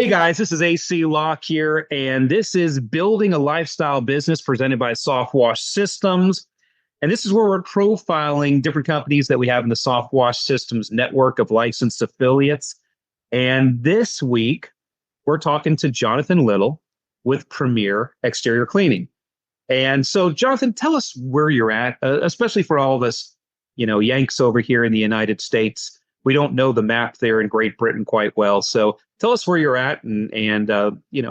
Hey guys, this is AC Lockyer, and this is Building a Lifestyle Business presented by SoftWash Systems. And this is where we're profiling different companies that we have in the SoftWash Systems network of licensed affiliates. And this week, we're talking to Jonathan Liddle with Premier Exterior Cleaning. And so, Jonathan, tell us where you're at, especially for all of us, Yanks over here in the United States. We don't know the map there in Great Britain quite well. So tell us where you're at and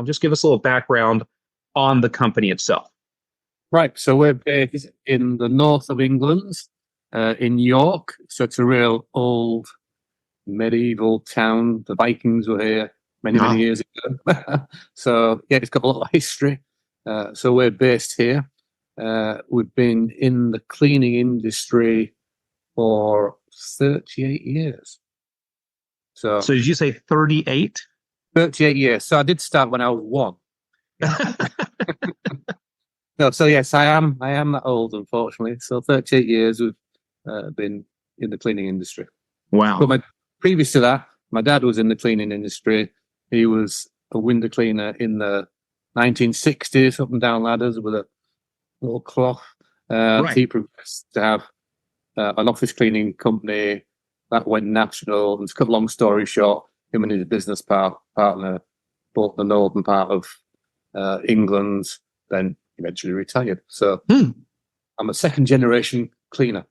just give us a little background on the company itself. Right. So we're based in the north of England, in York. So it's a real old medieval town. The Vikings were here many years ago. So, yeah, it's got a lot of history. So we're based here. We've been in the cleaning industry for 38 years. So did you say 38? 38 years. So I did start when I was one. No, so yes, I am that old, unfortunately. So 38 years we've been in the cleaning industry. Wow. But previous to that, my dad was in the cleaning industry. He was a window cleaner in the 1960s, up and down ladders with a little cloth. Right. He progressed to have an office cleaning company that went national. And to cut a long story short, him and his business partner bought the northern part of England, then eventually retired. So I'm a second generation cleaner.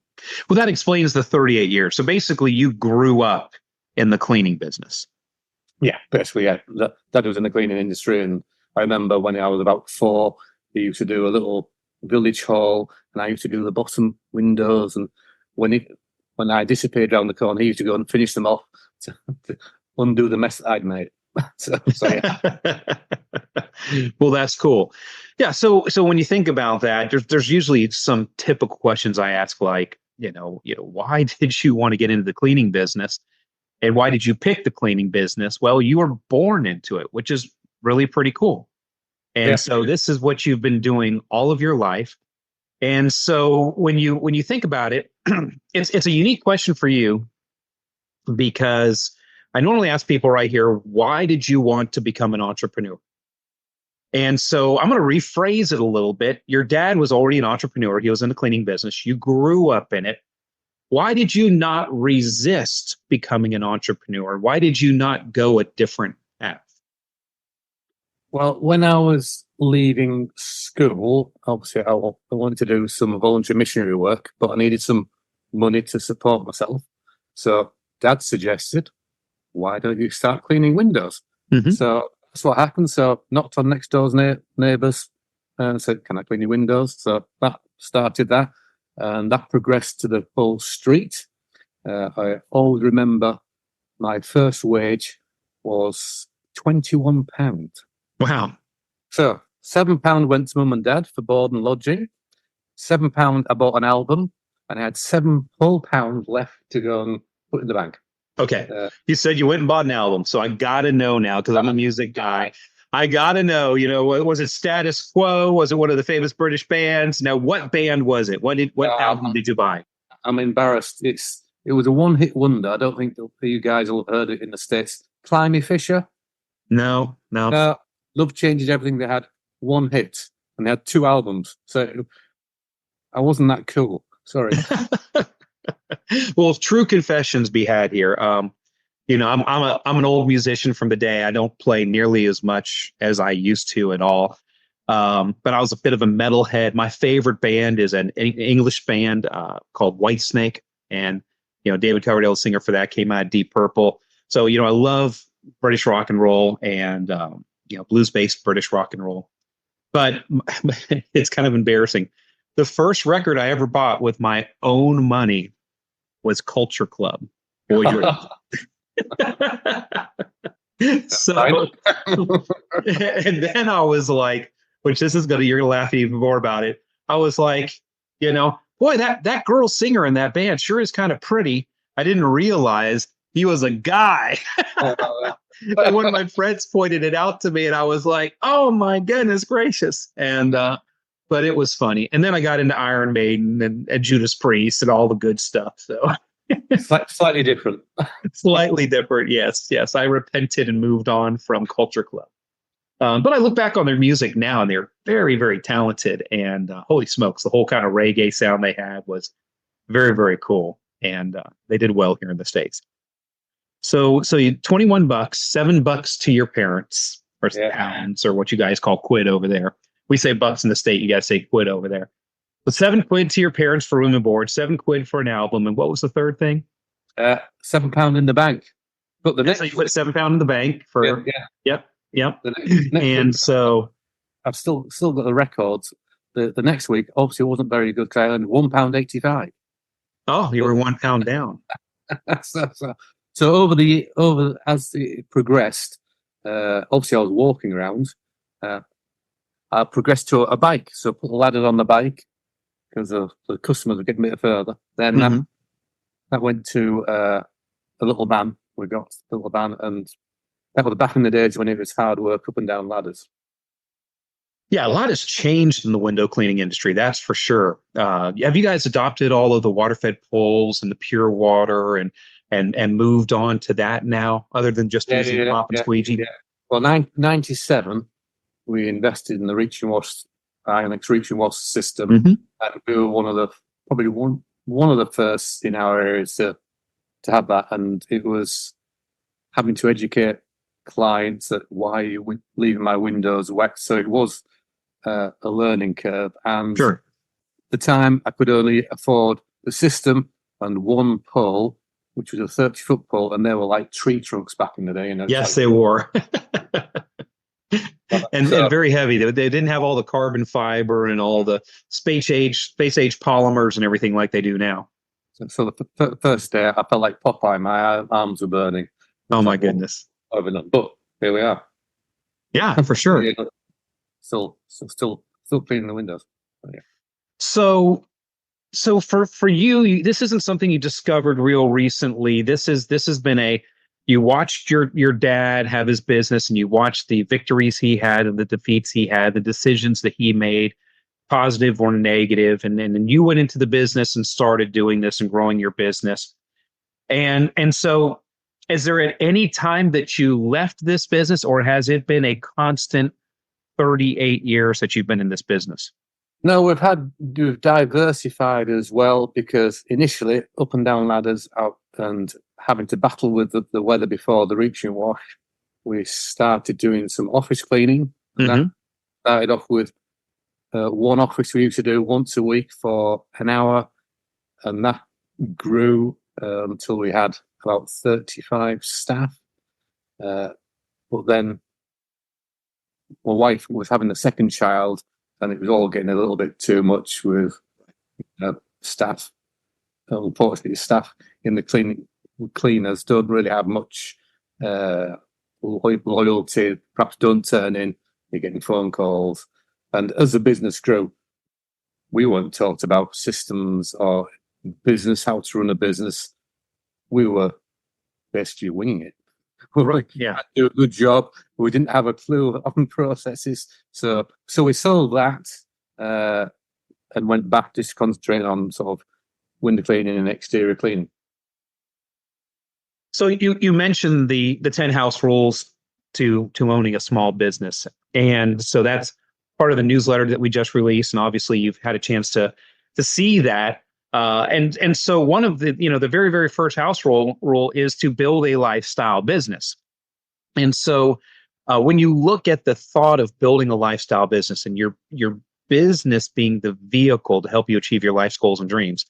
Well, that explains the 38 years. So basically you grew up in the cleaning business. Yeah, basically, yeah. Dad was in the cleaning industry, and I remember when I was about 4, he used to do a little village hall, and I used to do the bottom windows. And when I disappeared around the corner, he used to go and finish them off to undo the mess that I'd made. so yeah. Well, that's cool. Yeah. So when you think about that, there's usually some typical questions I ask, like, why did you want to get into the cleaning business? And why did you pick the cleaning business? Well, you were born into it, which is really pretty cool. And so this is what you've been doing all of your life. And so when you think about it, it's a unique question for you, because I normally ask people right here, why did you want to become an entrepreneur? And so I'm going to rephrase it a little bit. Your dad was already an entrepreneur. He was in the cleaning business. You grew up in it. Why did you not resist becoming an entrepreneur? Why did you not go a different path? Well, when I was leaving school, obviously I wanted to do some voluntary missionary work, but I needed some money to support myself. So Dad suggested, why don't you start cleaning windows? Mm-hmm. So that's what happened. So knocked on next door's neighbours and said, can I clean your windows? So that started that. And that progressed to the whole street. I always remember my first wage was £21. Wow. So £7 went to mum and dad for board and lodging. £7 I bought an album, and I had £7 whole left to go and put in the bank. Okay. You said you went and bought an album. So I got to know now, because I'm a music guy. I got to know, was it Status Quo? Was it one of the famous British bands? Now, what band was it? What album did you buy? I'm embarrassed. It was a one-hit wonder. I don't think you guys will have heard it in the States. Climby Fisher? No. Love Changes Everything. They had one hit, and they had 2 albums. So I wasn't that cool. Sorry. Well, true confessions be had here. I'm an old musician from the day. I don't play nearly as much as I used to at all. But I was a bit of a metalhead. My favorite band is an English band called Whitesnake. And, David Coverdale, the singer for that, came out of Deep Purple. So, I love British rock and roll and, blues-based British rock and roll. But it's kind of embarrassing. The first record I ever bought with my own money was Culture Club. Boy, so, and then I was like, you're gonna laugh even more about it. I was like, boy, that girl singer in that band sure is kind of pretty. I didn't realize he was a guy. And one of my friends pointed it out to me, and I was like, oh my goodness gracious. And but it was funny. And then I got into Iron Maiden and Judas Priest and all the good stuff. So Slightly different. Slightly different. Yes. Yes. I repented and moved on from Culture Club. But I look back on their music now and they're very, very talented. And holy smokes, the whole kind of reggae sound they had was very, very cool. And they did well here in the States. So you 21 bucks, $7 to your parents, or pounds, or what you guys call quid over there. We say bucks in the State, you guys say quid over there. But £7 to your parents for room and board, £7 for an album. And what was the third thing? £7 in the bank. But the next, so you put £7 in the bank for Yep. next and week, so I've still got the records. The next week obviously wasn't very good because I earned £1.85. Oh, you were £1 down. So over as it progressed, obviously I was walking around. I progressed to a bike, so I put the ladder on the bike because the customers were getting a bit further. Then that went to a little van. We got a little van, and that was back in the days when it was hard work up and down ladders. Yeah, a lot has changed in the window cleaning industry, that's for sure. Have you guys adopted all of the water-fed poles and the pure water and moved on to that now, other than just using mop and squeegee? Yeah. Well, 97, we invested in the reach and wash, Ionex reach and wash system, and we were one of the first in our areas to have that. And it was having to educate clients that why are you leaving my windows wet. So it was a learning curve, and the time I could only afford the system and one pole, which was a 30-foot pole, and they were like tree trunks back in the day. Yes, they were. and very heavy. They didn't have all the carbon fiber and all the space age polymers and everything like they do now. So the first day, I felt like Popeye. My arms were burning. Oh my goodness! Overnight, but here we are. Yeah, for sure. Still cleaning the windows. Oh, yeah. So for you, this isn't something you discovered real recently. This has been you watched your dad have his business, and you watched the victories he had and the defeats he had, the decisions that he made, positive or negative, and then you went into the business and started doing this and growing your business. And so, is there at any time that you left this business, or has it been a constant 38 years that you've been in this business? No, we've diversified as well, because initially up and down ladders out and having to battle with the weather before the reach and wash, we started doing some office cleaning. And that started off with one office we used to do once a week for an hour, and that grew until we had about 35 staff. But then my wife was having a second child, and it was all getting a little bit too much with staff. Unfortunately, staff in the cleaners don't really have much loyalty, perhaps don't turn in, you're getting phone calls. And as the business grew, we weren't taught about systems or business, how to run a business. We were basically winging it. Right. Yeah. Do a good job. We didn't have a clue on processes. So we sold that and went back to concentrating on sort of window cleaning and exterior cleaning. So you mentioned the 10 house rules to owning a small business. And so that's part of the newsletter that we just released. And obviously you've had a chance to see that. And so one of the very, very first house rule is to build a lifestyle business. And so when you look at the thought of building a lifestyle business and your business being the vehicle to help you achieve your life's goals and dreams,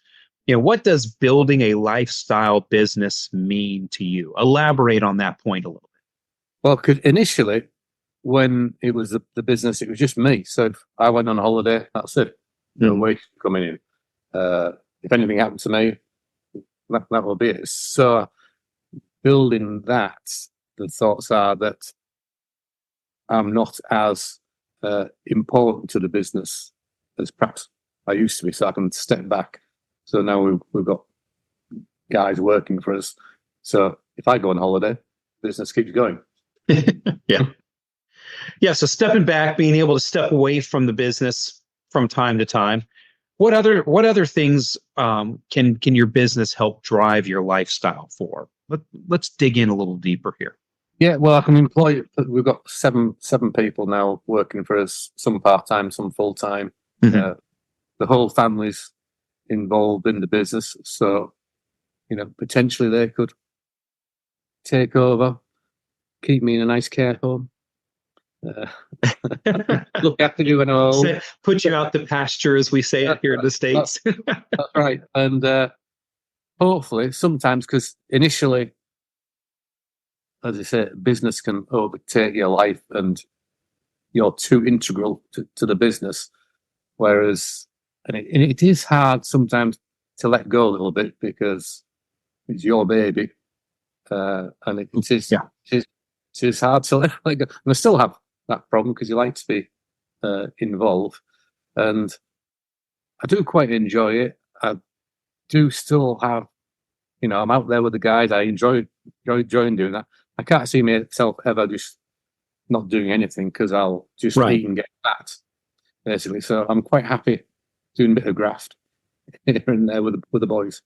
what does building a lifestyle business mean to you? Elaborate on that point a little bit. Well, because initially, when it was the business, it was just me. So if I went on holiday, that's it. No way coming in. If anything happened to me, that will be it. So building that, the thoughts are that I'm not as important to the business as perhaps I used to be, so I can step back. So now we've got guys working for us. So if I go on holiday, business keeps going. Yeah. So stepping back, being able to step away from the business from time to time. what other things can your business help drive your lifestyle for? Let's dig in a little deeper here. Yeah, well, I can employ. We've got seven people now working for us. Some part time, some full time. Mhm. The whole family's involved in the business, so potentially they could take over, keep me in a nice care home, uh, look after you and all. Put you out to pasture, as we say it here in the States. That's right, and hopefully, sometimes because initially, as I say, business can overtake your life, and you're too integral to the business. Whereas, and it is hard sometimes to let go a little bit because it's your baby, and it is, Yeah. it is hard to let go. And I still have that problem because you like to be involved, and I do quite enjoy it. I do still have, I'm out there with the guys. I enjoy doing that. I can't see myself ever just not doing anything because I'll just Right. eat and get fat, basically. So I'm quite happy doing a bit of graft here and there with the boys.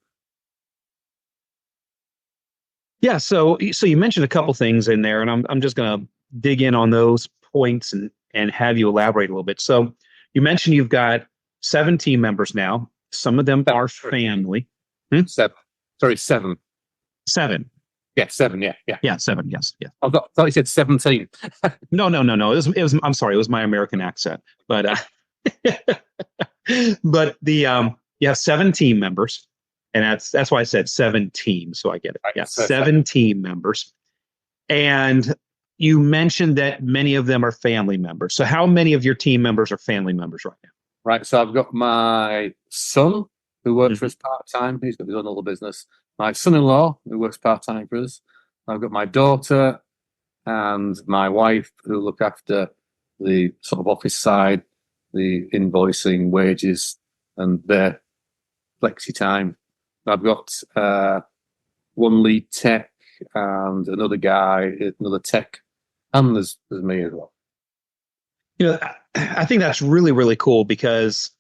Yeah, so you mentioned a couple things in there, and I'm just going to dig in on those points and have you elaborate a little bit. So you mentioned you've got 7 team members now. Some of them are family. Seven. Sorry, 7. 7. Yeah, 7. Yeah. Yeah, 7. Yes, yeah. I thought you said 17. No. It was. I'm sorry. It was my American accent, but but you have 7 team members, and that's why I said 7 teams. So I get it. Right, Yeah, so 7 team members, and you mentioned that many of them are family members. So how many of your team members are family members right now? Right. So I've got my son who works for Mhm. us part time. He's got his own little business. My son-in-law who works part time for us. I've got my daughter and my wife who look after the sort of office side, the invoicing, wages, and their flexi time. I've got one lead tech and another guy, another tech, and there's me as well. I think that's really, really cool because,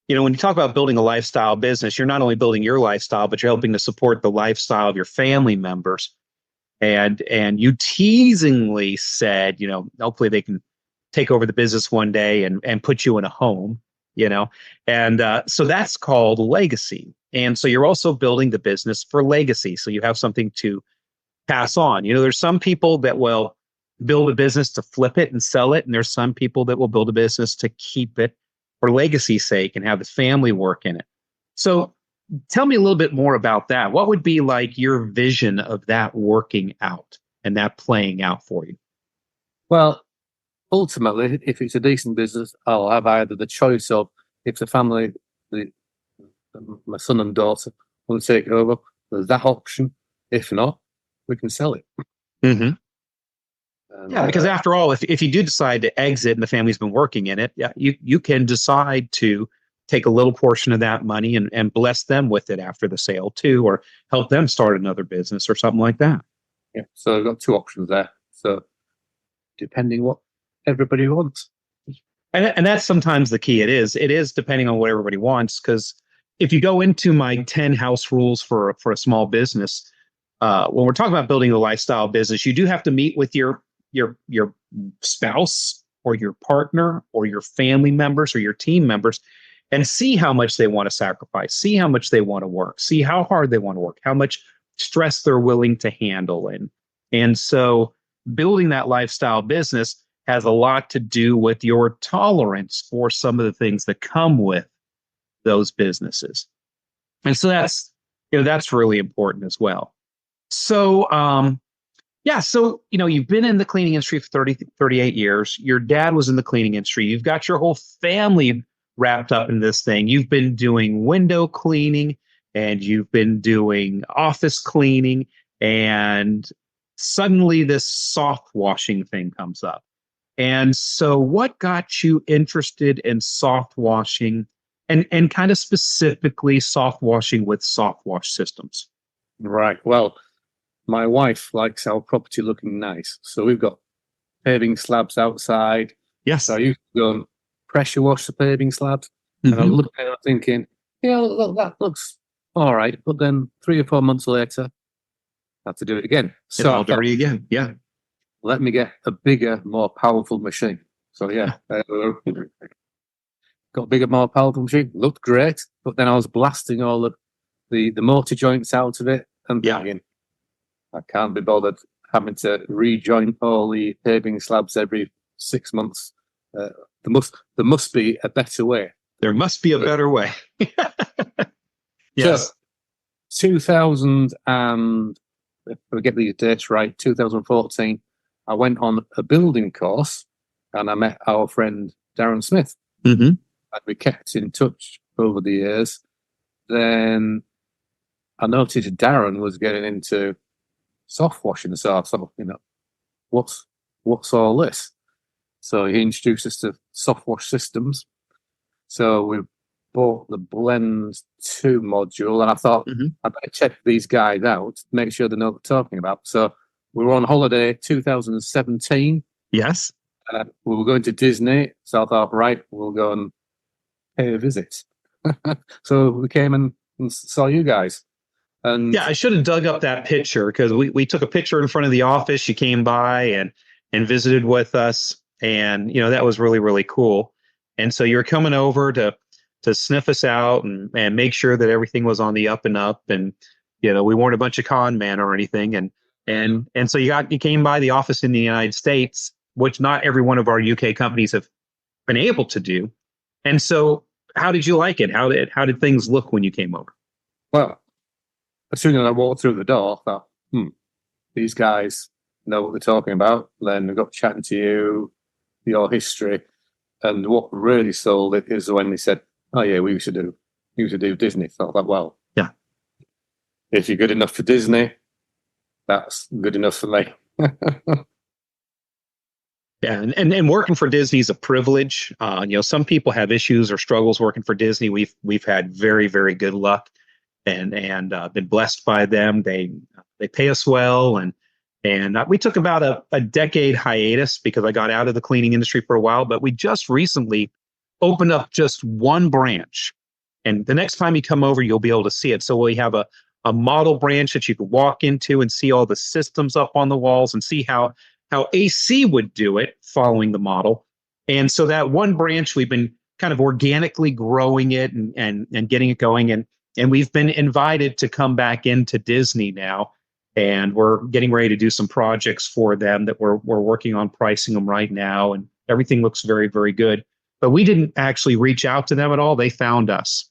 when you talk about building a lifestyle business, you're not only building your lifestyle, but you're helping to support the lifestyle of your family members. And you teasingly said, hopefully they can take over the business one day and put you in a home, and so that's called legacy. And so you're also building the business for legacy. So you have something to pass on. There's some people that will build a business to flip it and sell it, and there's some people that will build a business to keep it for legacy's sake and have the family work in it. So tell me a little bit more about that. What would be like your vision of that working out and that playing out for you? Well, ultimately, if it's a decent business, I'll have either the choice of if the family, the, my son and daughter, want to take over, there's that option. If not, we can sell it. Mm-hmm. And, Yeah, because after all, if you do decide to exit and the family's been working in it, yeah, you can decide to take a little portion of that money and bless them with it after the sale too, or help them start another business or something like that. yeah, so I've got 2 options there. So depending what everybody wants. And that's sometimes the key. It is depending on what everybody wants. Because if you go into my 10 house rules for a small business, when we're talking about building a lifestyle business, you do have to meet with your spouse or your partner or your family members or your team members and see how much they want to sacrifice, see how much they want to work, see how hard they want to work, how much stress they're willing to handle. And so building that lifestyle business has a lot to do with your tolerance for some of the things that come with those businesses. And so that's really important as well. So, yeah, so, you've been in the cleaning industry for 38 years. Your dad was in the cleaning industry. You've got your whole family wrapped up in this thing. You've been doing window cleaning and you've been doing office cleaning, and suddenly this soft washing thing comes up. And so what got you interested in soft washing and kind of specifically soft washing with SoftWash systems? Right. Well, my wife likes our property looking nice. So we've got paving slabs outside. Yes. So I used to go and pressure wash the paving slabs. And I was Hmm. looking at it thinking, yeah, look, that looks all right. But then 3 or 4 months later, I had to do it again. It's So I all thought, dirty again. Yeah. let me get a bigger, more powerful machine. So yeah, got a bigger, more powerful machine. Looked great, but then I was blasting all the motor joints out of it and Yeah. thinking, I can't be bothered having to rejoin all the paving slabs every 6 months. There must be a better way. There must be a better way. So Yes. 2000 and if I get these dates right, 2014, I went on a building course and I met our friend Darren Smith. Hmm. And we kept in touch over the years. Then I noticed Darren was getting into soft washing, so I thought, what's all this? So he introduced us to SoftWash systems. So we bought the Blend 2 module, and I thought, Hmm. I better check these guys out, make sure they know what they're talking about. So we were on holiday 2017. Yes. We were going to Disney. So I thought, right, we'll go and pay a visit. So we came and saw you guys. And Yeah, I should have dug up that picture because we took a picture in front of the office. You came by and visited with us, and that was really really cool. And so you're coming over to sniff us out and make sure that everything was on the up and up, and we weren't a bunch of con men or anything. And so you came by the office in the United States, which not every one of our UK companies have been able to do. And so, how did you like it? How did things look when you came over? well, as soon as I walked through the door, I thought, these guys know what they're talking about. Then we got chatting to you, your history. And what really sold it is when they said, oh, yeah, we should do Disney. So I thought, well, Yeah. if you're good enough for Disney, that's good enough for me. Yeah, and working for Disney is a privilege. Some people have issues or struggles working for Disney. We've had very very good luck, and been blessed by them. They pay us well, and we took about a decade hiatus because I got out of the cleaning industry for a while. But we just recently opened up just one branch, and the next time you come over, you'll be able to see it. So we have a model branch that you can walk into and see all the systems up on the walls and see how AC would do it following the model. And so that one branch, we've been kind of organically growing it and getting it going. And we've been invited to come back into Disney now. And we're getting ready to do some projects for them that we're working on pricing them right now. And everything looks very, very good. But we didn't actually reach out to them at all. They found us,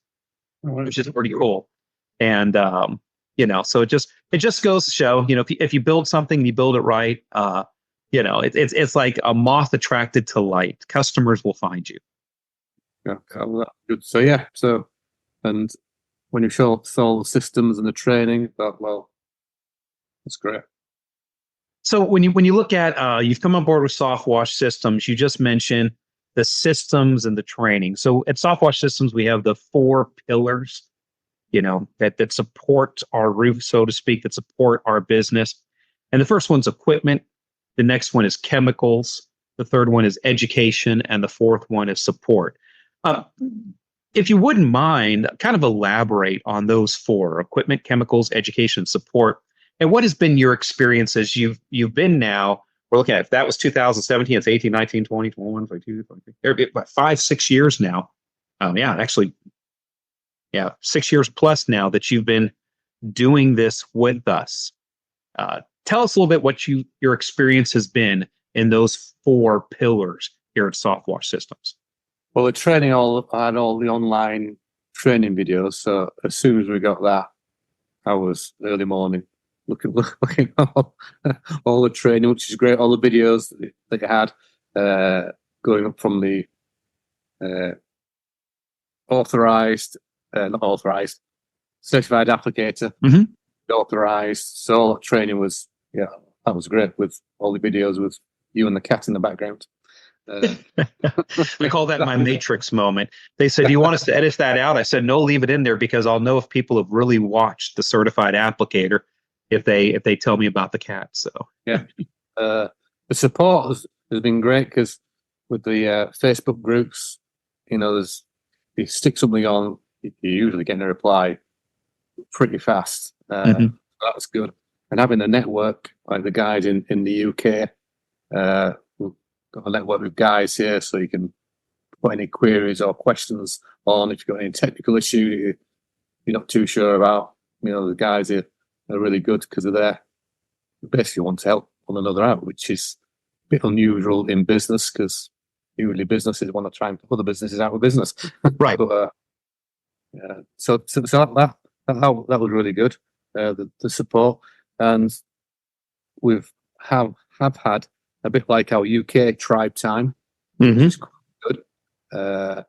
which is pretty cool. And, so it just goes to show, if you build something, you build it right. It's like a moth attracted to light. Customers will find you. Yeah, good. So yeah, and when you saw the systems and the training, thought, well, that's great. So when you look at you've come on board with SoftWash Systems, you just mentioned the systems and the training. So at SoftWash Systems, we have the 4 pillars, that support our roof, so to speak, that support our business. And the first one's equipment. The next one is chemicals. The third one is education. And the fourth one is support. Uh, if you wouldn't mind, kind of elaborate on those 4: equipment, chemicals, education, support. And what has been your experience as you've been now? We're looking at, if that was 2017, it's 18, 19, 20, 21, 22, 23, about 5-6 years now. Actually, 6 years plus now that you've been doing this with us. Tell us a little bit what your experience has been in those 4 pillars here at SoftWash Systems. Well, the training I had all the online training videos. So as soon as we got that, I was early morning looking at all the training, which is great. All the videos that you had going up from the authorized, not authorized, certified applicator, authorized. So all that training was, that was great with all the videos with you and the cat in the background. We call that my Matrix moment. They said, do you want us to edit that out? I said, no, leave it in there because I'll know if people have really watched the certified applicator if they tell me about the cat. So the support has been great because with the Facebook groups, there's you stick something on, you're usually getting a reply pretty fast. That's good. And having a network like the guys in the UK, we've got a network with guys here, so you can put any queries or questions on. If you've got any technical issue you're not too sure about, the guys are really good because they basically want to help one another out, which is a bit unusual in business because usually businesses want to try and put other businesses out of business. Right. But, so that was really good. The support, and we've have had a bit like our UK tribe time, which is quite good.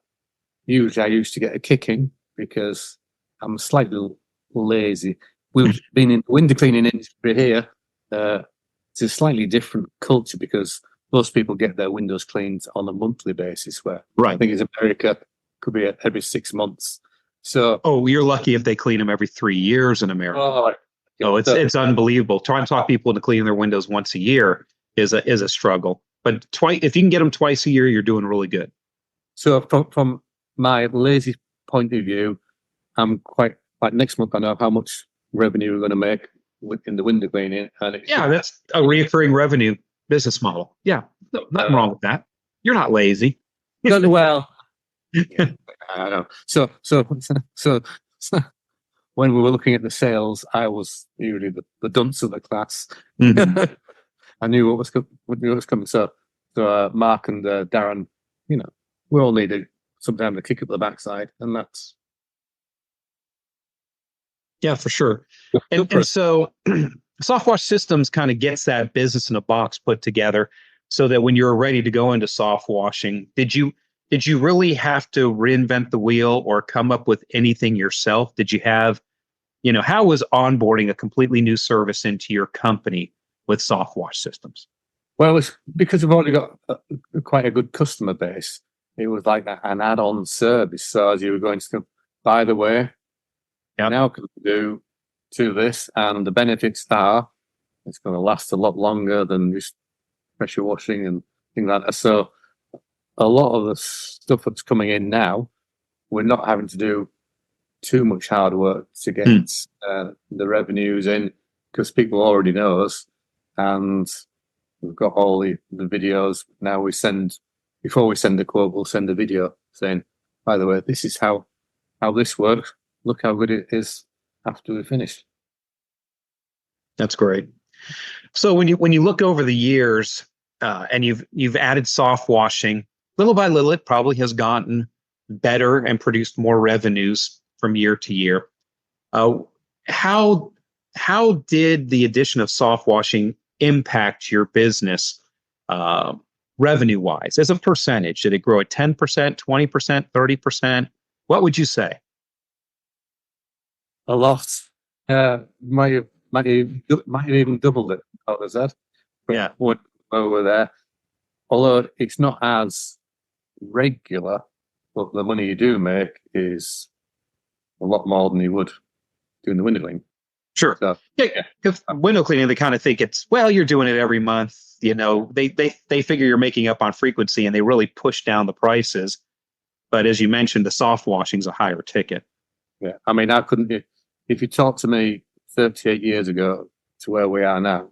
Usually I used to get a kicking because I'm slightly lazy. We've been in the window cleaning industry here. It's a slightly different culture because most people get their windows cleaned on a monthly basis, where Right. I think in America could be every 6 months. So, you're lucky if they clean them every 3 years in America. It's unbelievable. Trying to talk people into cleaning their windows once a year is a struggle. But if you can get them twice a year, you're doing really good. So from my lazy point of view, I'm quite like next month I know how much revenue we're going to make in the window cleaning, and that's a recurring revenue business model. Yeah, nothing wrong with that. You're not lazy. Well, yeah, I know. So when we were looking at the sales, I was usually the dunce of the class. I knew what was coming. So Mark and Darren, we all needed sometimes to kick up the backside, and that's for sure. And so SoftWash Systems kind of gets that business in a box put together so that when you're ready to go into soft washing, did you really have to reinvent the wheel or come up with anything yourself? Did you have, how was onboarding a completely new service into your company with SoftWash Systems? Well, it's because we've already got quite a good customer base. It was like an add-on service. So as you were going to, by the way, now can do to this, and the benefits are it's going to last a lot longer than just pressure washing and things like that. So a lot of the stuff that's coming in now, we're not having to do too much hard work to get the revenues in because people already know us, and we've got all the videos. Now before we send the quote, we'll send a video saying, by the way, this is how this works. Look how good it is after we finish. That's great. So when you look over the years and you've added soft washing, little by little, it probably has gotten better and produced more revenues from year to year. How did the addition of soft washing impact your business revenue wise as a percentage? Did it grow at 10%, 20%, 30%? What would you say? A lot. Might have even doubled it. How was that? Yeah. Over there. Although it's not as regular, but the money you do make is a lot more than you would doing the window cleaning. Sure. So, because window cleaning, they kind of think you're doing it every month. They figure you're making up on frequency, and they really push down the prices. But as you mentioned, the soft washing is a higher ticket. Yeah, I mean, if you talked to me 38 years ago to where we are now,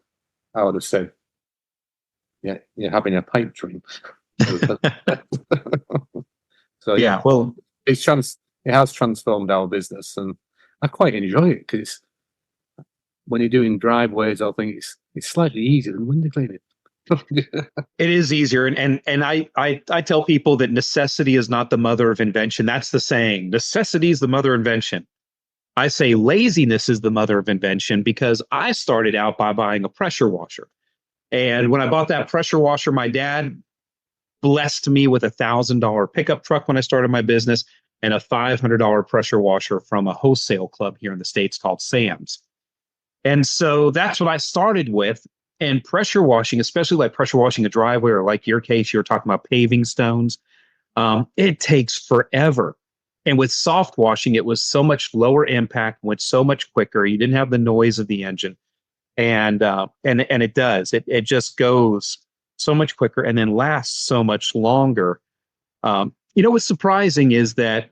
I would have said, yeah, you're having a pipe dream. So well, it has transformed our business, and I quite enjoy it because when you're doing driveways, I think it's slightly easier than window cleaning. It is easier, and I tell people that necessity is not the mother of invention. That's the saying. Necessity is the mother of invention. I say laziness is the mother of invention because I started out by buying a pressure washer. And when I bought that pressure washer, my dad blessed me with $1,000 pickup truck when I started my business and a $500 pressure washer from a wholesale club here in the States called Sam's. And so that's what I started with. And pressure washing, especially like pressure washing a driveway, or like your case, you were talking about paving stones, it takes forever. And with soft washing, it was so much lower impact, went so much quicker. You didn't have the noise of the engine, and it does. It just goes so much quicker and then lasts so much longer. What's surprising is that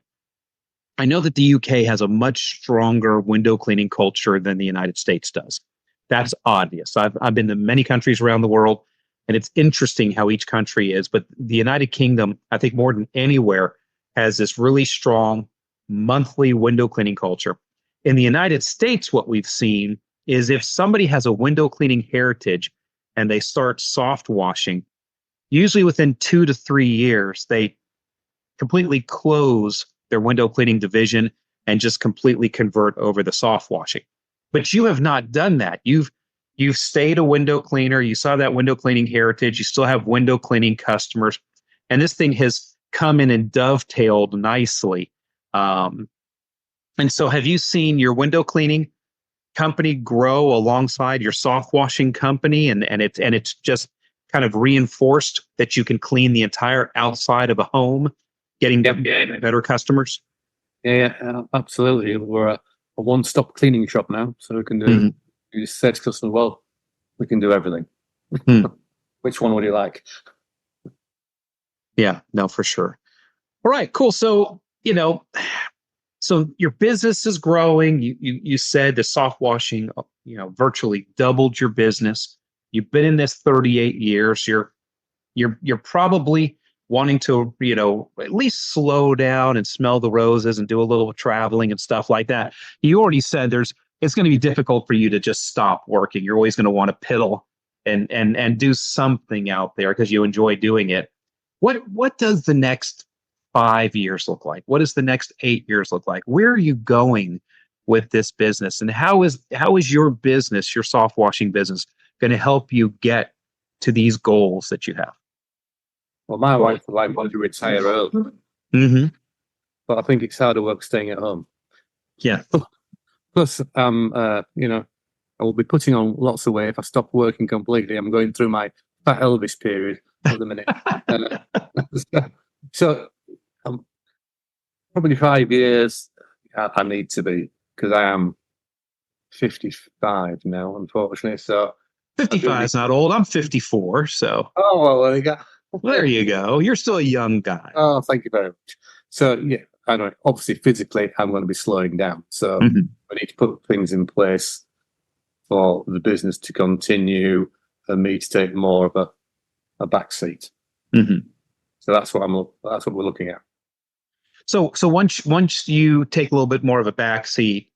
I know that the UK has a much stronger window cleaning culture than the United States does. That's obvious. I've been to many countries around the world, and it's interesting how each country is. But the United Kingdom, I think more than anywhere, has this really strong monthly window cleaning culture. In the United States, what we've seen is if somebody has a window cleaning heritage and they start soft washing, usually within 2 to 3 years, they completely close their window cleaning division and just completely convert over the soft washing. But you have not done that. You've stayed a window cleaner. You saw that window cleaning heritage. You still have window cleaning customers, and this thing has come in and dovetailed nicely. And so, have you seen your window cleaning company grow alongside your soft washing company, and it's just kind of reinforced that you can clean the entire outside of a home, getting better customers? Yeah, absolutely. We're a one-stop cleaning shop now, so we can do. You said to customers, well, we can do everything. Which one would you like? Yeah, no, for sure. All right, cool. So, so your business is growing. You said the soft washing, virtually doubled your business. You've been in this 38 years. You're probably wanting to, at least slow down and smell the roses and do a little traveling and stuff like that. You already said it's going to be difficult for you to just stop working. You're always going to want to piddle and do something out there because you enjoy doing it. What does the next 5 years look like? What does the next 8 years look like? Where are you going with this business? And how is your business, your soft washing business, going to help you get to these goals that you have? Well, my wife would like me to retire early, but I think it's harder work staying at home. Yeah. Plus, I will be putting on lots of weight if I stop working completely. I'm going through my fat Elvis period at the minute. So, probably 5 years I need to be, because I am 55 now, unfortunately. So 55 is not old. I'm 54. So, oh, well, there you go. There you go. You're still a young guy. Oh, thank you very much. So, yeah, I know. Obviously, physically, I'm going to be slowing down. So, we need to put things in place for the business to continue and me to take more of a back seat. So that's what we're looking at. So once you take a little bit more of a back seat,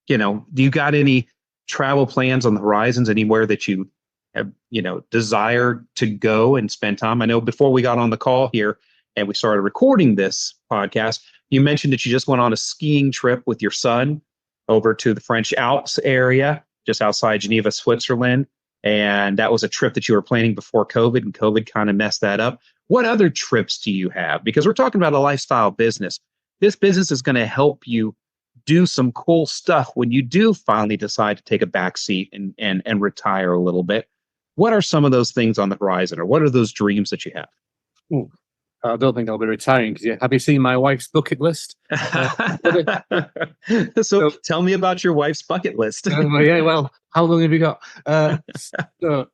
do you got any travel plans on the horizons? Anywhere that you have, desire to go and spend time? I know before we got on the call here and we started recording this podcast, you mentioned that you just went on a skiing trip with your son over to the French Alps area, just outside Geneva, Switzerland. And that was a trip that you were planning before COVID, and COVID kind of messed that up. What other trips do you have? Because we're talking about a lifestyle business. This business is going to help you do some cool stuff when you do finally decide to take a back seat and retire a little bit. What are some of those things on the horizon, or what are those dreams that you have? Ooh, I don't think I'll be retiring. Have you seen my wife's bucket list? So tell me about your wife's bucket list. Yeah, well, how long have you got? So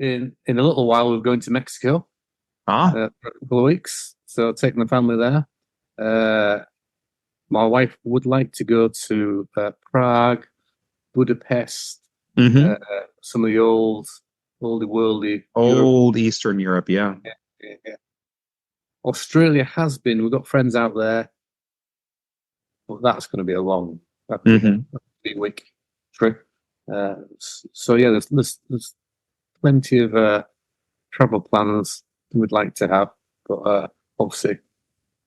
in a little while, we're going to Mexico for a couple of weeks. So taking the family there. My wife would like to go to Prague, Budapest, some of the old Eastern Europe, yeah. Australia has been. We've got friends out there, but that's going to be a long, 3-week trip. So yeah, there's plenty of travel plans we'd like to have, but obviously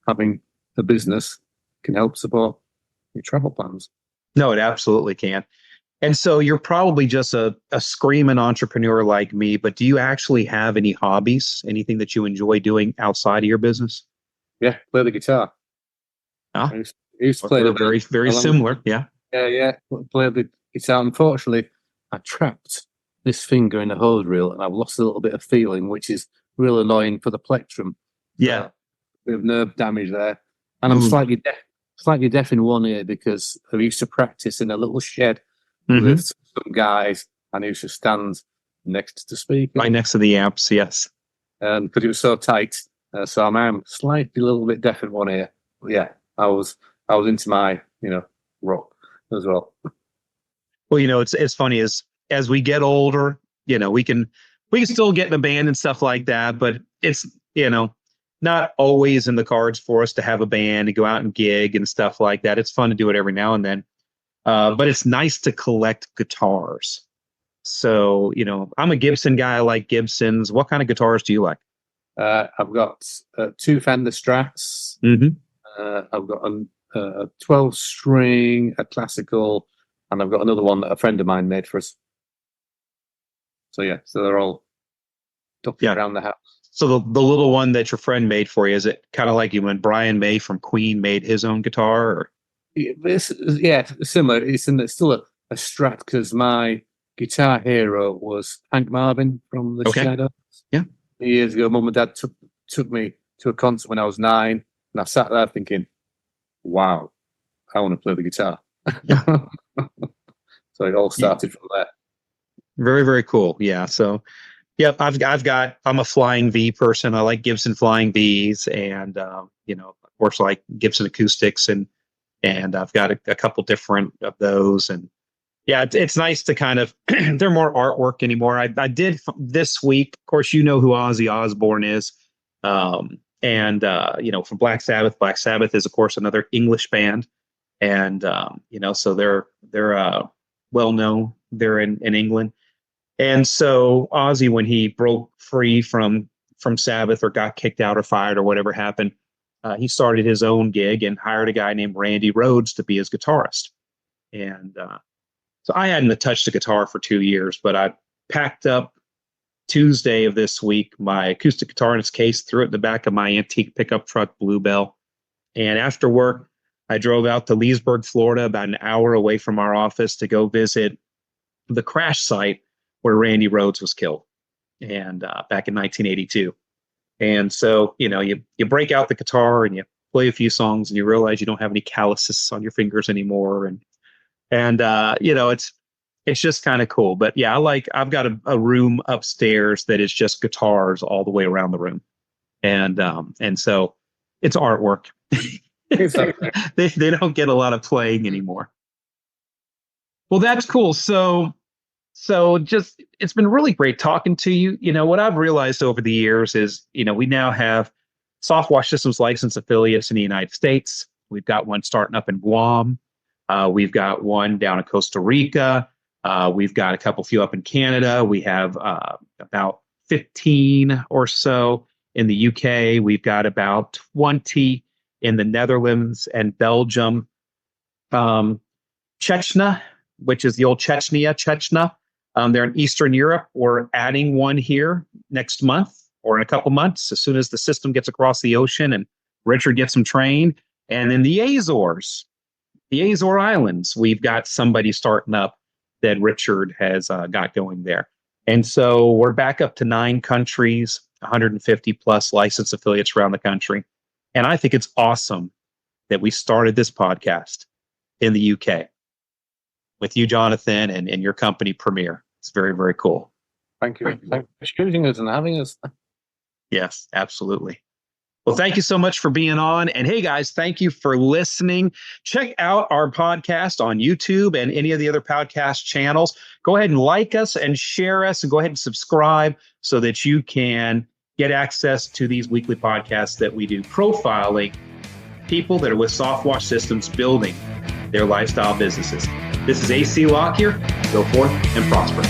having a business can help support your travel plans. No, it absolutely can. And so you're probably just a screaming entrepreneur like me, but do you actually have any hobbies, anything that you enjoy doing outside of your business? Yeah, play the guitar. I used to play the very, very similar. Yeah. Yeah. Play the guitar. Unfortunately, I trapped this finger in a hose reel and I've lost a little bit of feeling, which is real annoying for the plectrum. Yeah. Bit of nerve damage there. And I'm slightly deaf in one ear because I used to practice in a little shed with some guys, and I used to stand next to the speaker. Right next to the amps, yes. Because it was so tight. So I am slightly a little bit deaf in one ear. But yeah, I was I was into my, rock as well. Well, it's funny as we get older, we can still get in a band and stuff like that, but it's, not always in the cards for us to have a band and go out and gig and stuff like that. It's fun to do it every now and then. But it's nice to collect guitars. So, I'm a Gibson guy. I like Gibsons. What kind of guitars do you like? I've got 2 Fender Strats. Mm-hmm. I've got a 12-string, a classical, and I've got another one that a friend of mine made for us. So they're all dotted around the house. So the little one that your friend made for you, is it kind of like you when Brian May from Queen made his own guitar? Or? It's similar. It's still a Strat because my guitar hero was Hank Marvin from the Shadows. Yeah. Years ago, Mum and Dad took me to a concert when I was 9, and I sat there thinking, wow, I want to play the guitar. Yeah. So it all started from there. Very, very cool. Yeah. So, yep, I'm a Flying V person. I like Gibson Flying Vs, and of course, like Gibson acoustics, and I've got a couple different of those. And yeah, it's nice to kind of they're more artwork anymore. I did this week. Of course, who Ozzy Osbourne is, from Black Sabbath. Black Sabbath is, of course, another English band, and so they're well known. They're in England. And so Ozzy, when he broke free from Sabbath or got kicked out or fired or whatever happened, he started his own gig and hired a guy named Randy Rhoads to be his guitarist. And so I hadn't touched a guitar for 2 years, but I packed up Tuesday of this week my acoustic guitar in its case, threw it in the back of my antique pickup truck, Bluebell. And after work, I drove out to Leesburg, Florida, about an hour away from our office to go visit the crash site where Randy Rhoads was killed, and back in 1982. And so, you break out the guitar and you play a few songs and you realize you don't have any calluses on your fingers anymore. And it's just kind of cool. But yeah, I've got a room upstairs that is just guitars all the way around the room. And so it's artwork. They don't get a lot of playing anymore. Well, that's cool. So just, it's been really great talking to you. What I've realized over the years is, we now have SoftWash Systems license affiliates in the United States. We've got one starting up in Guam. We've got one down in Costa Rica. We've got a few up in Canada. We have about 15 or so in the UK. We've got about 20 in the Netherlands and Belgium. Chechnya, which is the old Chechnya. They're in Eastern Europe. We're adding one here next month or in a couple months, as soon as the system gets across the ocean and Richard gets them trained. And in the Azores Islands, we've got somebody starting up that Richard has got going there. And so we're back up to 9 countries, 150 plus licensed affiliates around the country. And I think it's awesome that we started this podcast in the UK with you, Jonathan, and your company, Premier. It's very, very cool. Thank you. Thanks for choosing us and having us. Yes, absolutely. Well, thank you so much for being on. And hey, guys, thank you for listening. Check out our podcast on YouTube and any of the other podcast channels. Go ahead and like us and share us, and go ahead and subscribe so that you can get access to these weekly podcasts that we do, profiling people that are with SoftWash Systems building their lifestyle businesses. This is AC Lockyer. Go forth and prosper.